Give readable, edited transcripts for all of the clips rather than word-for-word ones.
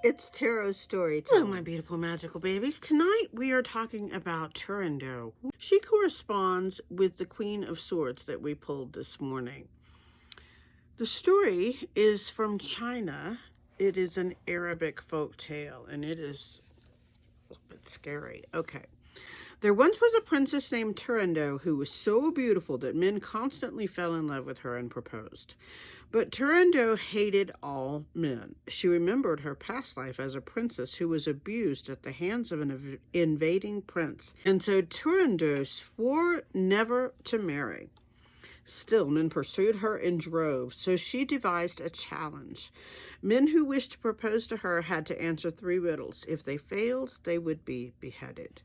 It's tarot story time. Hello, my beautiful magical babies. Tonight we are talking about Turandot. She corresponds with the Queen of Swords that we pulled this morning. The story is from China. It is an Arabic folk tale, and it is a little bit scary. Okay. There once was a princess named Turandot who was so beautiful that men constantly fell in love with her and proposed. But Turandot hated all men. She remembered her past life as a princess who was abused at the hands of an invading prince. And so Turandot swore never to marry. Still, men pursued her in droves, so she devised a challenge. Men who wished to propose to her had to answer 3 riddles. If they failed, they would be beheaded.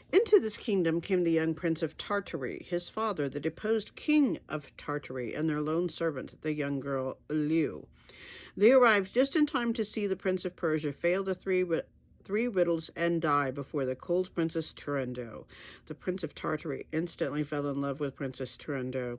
Into this kingdom came the young prince of Tartary, his father, the deposed king of Tartary, and their lone servant, the young girl Liu. They arrived just in time to see the prince of Persia fail the three riddles and die before the cold Princess Turandot. The prince of Tartary instantly fell in love with Princess Turandot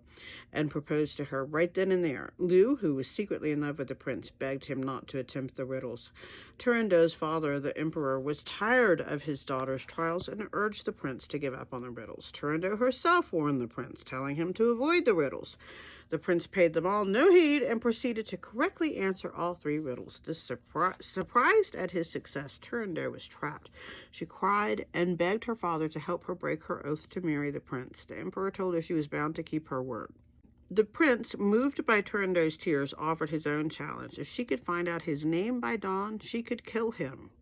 and proposed to her right then and there. Liu, who was secretly in love with the prince, begged him not to attempt the riddles. Turandot's father, the emperor, was tired of his daughter's trials and urged the prince to give up on the riddles. Turandot herself warned the prince, telling him to avoid the riddles. The prince paid them all no heed and proceeded to correctly answer all 3 riddles. Surprised at his success, Turandot was trapped. She cried and begged her father to help her break her oath to marry the prince. The emperor told her she was bound to keep her word. The prince, moved by Turandot's tears, offered his own challenge. If she could find out his name by dawn, she could kill him.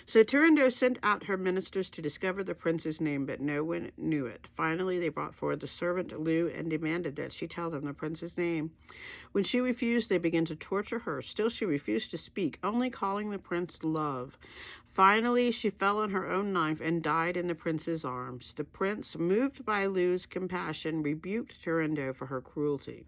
So Turandot sent out her ministers to discover the prince's name, but no one knew it. Finally, they brought forward the servant Liu and demanded that she tell them the prince's name. When she refused, they began to torture her. Still, she refused to speak, only calling the prince love. Finally, she fell on her own knife and died in the prince's arms. The prince, moved by Liu's compassion, rebuked Turandot for her cruelty.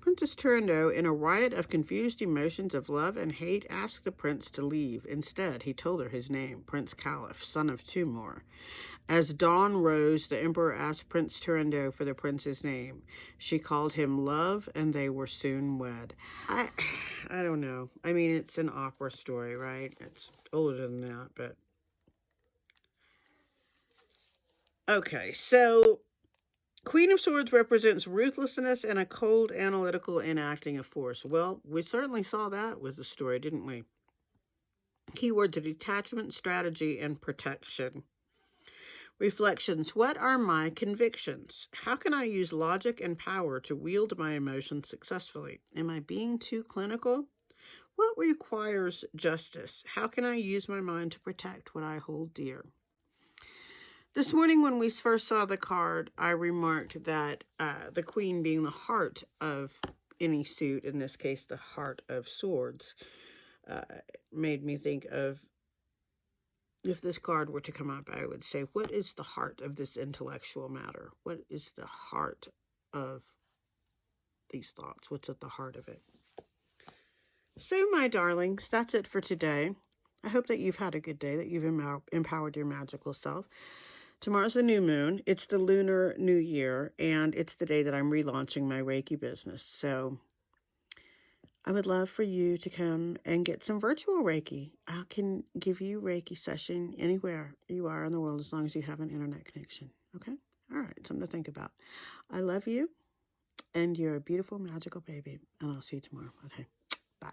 Princess Turandot, in a riot of confused emotions of love and hate, asked the prince to leave. Instead, he told her his name, Prince Caliph, son of Timur. As dawn rose, the emperor asked Prince Turandot for the prince's name. She called him Love, and they were soon wed. I don't know. I mean, it's an opera story, right? It's older than that, but... Okay, so... Queen of Swords represents ruthlessness and a cold, analytical enacting of force. Well, we certainly saw that with the story, didn't we? Keywords are detachment, strategy, and protection. Reflections. What are my convictions? How can I use logic and power to wield my emotions successfully? Am I being too clinical? What requires justice? How can I use my mind to protect what I hold dear? This morning when we first saw the card, I remarked that the queen being the heart of any suit, in this case the heart of swords, made me think of, if this card were to come up, I would say, what is the heart of this intellectual matter? What is the heart of these thoughts? What's at the heart of it? So, my darlings, that's it for today. I hope that you've had a good day, that you've empowered your magical self. Tomorrow's the new moon. It's the Lunar New Year, and it's the day that I'm relaunching my Reiki business. So I would love for you to come and get some virtual Reiki. I can give you Reiki session anywhere you are in the world as long as you have an internet connection. Okay? All right, something to think about. I love you, and you're a beautiful, magical baby, and I'll see you tomorrow. Okay? Bye.